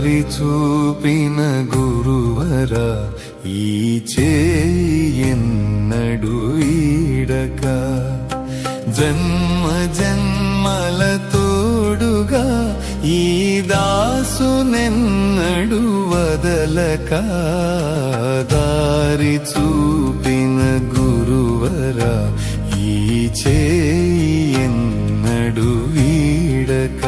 దారి చూపిన గురువర ఈ చేయెన్నడు వీడక జన్మ జన్మల తోడుగా ఈ దాసునెన్నడు వదలక దారి చూపిన గురువర ఈ చేయెన్నడు వీడక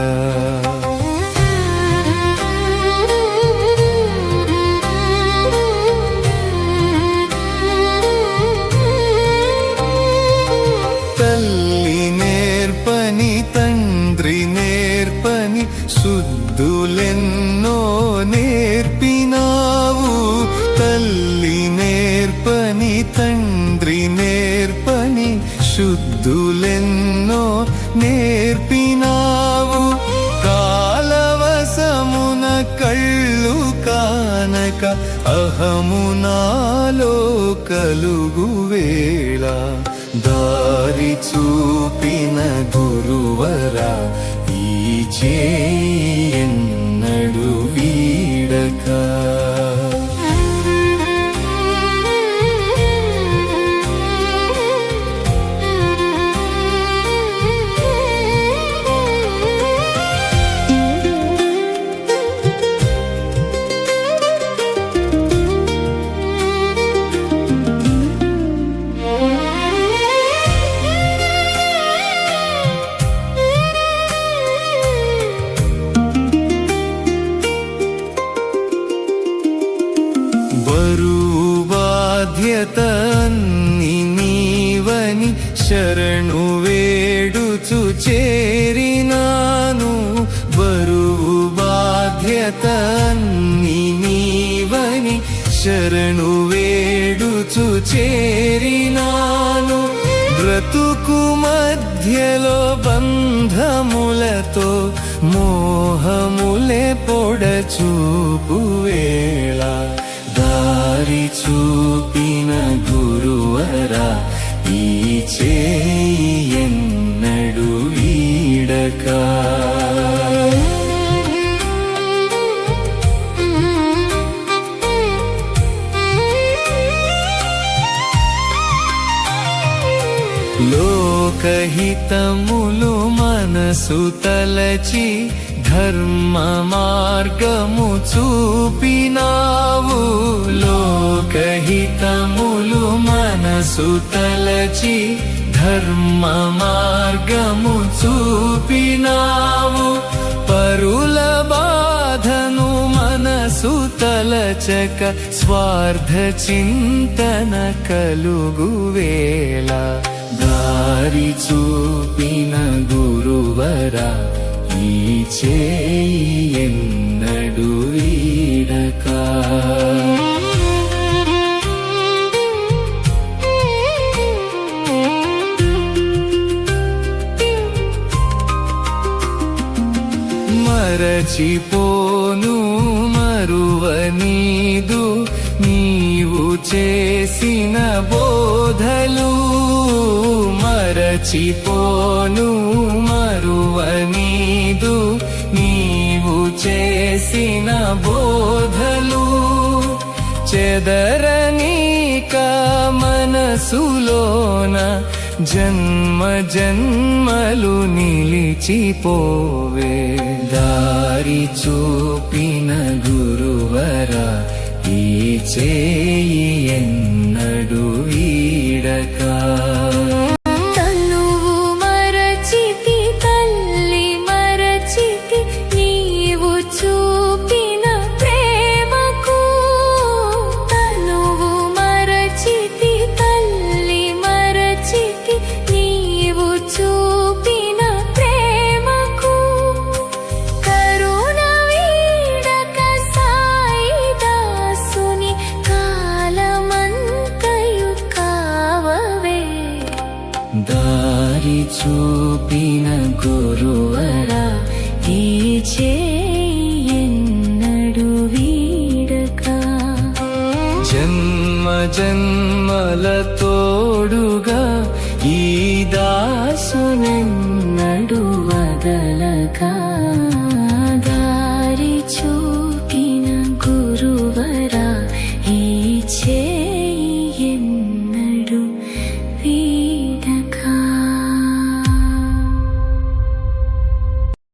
శుద్ధులెన్నో నేర్పినావు తల్లి నేర్పని తండ్రి నేర్పని శుద్ధులెన్నో నేర్పినావు కాలవసమున కళ్ళు కానక అహమునాలో కలుగువేళ దారి చూపిన గురువరా ఈ చేయెన్నడు వీడక బాధ్యతన్ని నీవని శరణు వేడుచు చేరినాను బరువు బాధ్యతన్ని నీవని శరణు వేడుచు చేరినాను బ్రతుకు మధ్యలో బంధములతో మోహములే పొడచూపు వేళ దారి చూపిన గురువరా ఈ చేయెన్నడు వీడక లోకహితములు మనసు తలచి ధర్మ మార్గము చూపినావు లోకహితములు మనసు తలచి ధర్మ మార్గము చూపినావు పరుల బాధను మనసు తలచక స్వార్థ చింతన కలుగువేళ దారి చూపిన గురువరా ఈ చేయెన్నడు వీడక మరచిపోను మరువనీదు నీవు చేసిన బోధలు మరచిపోను మరువనీదు నీవు చేసిన బోధలు చెదరనీక మనసులోన జన్మ జన్మలు నిలిచిపోవే దారి చూపిన గురువరా ఈ చేయెన్నడు వీడక దారి చూపిన గురువరా ఈ చేయెన్నడు వీడక జన్మ జన్మల తోడుగా ఈ దాసునెన్నడు వదలక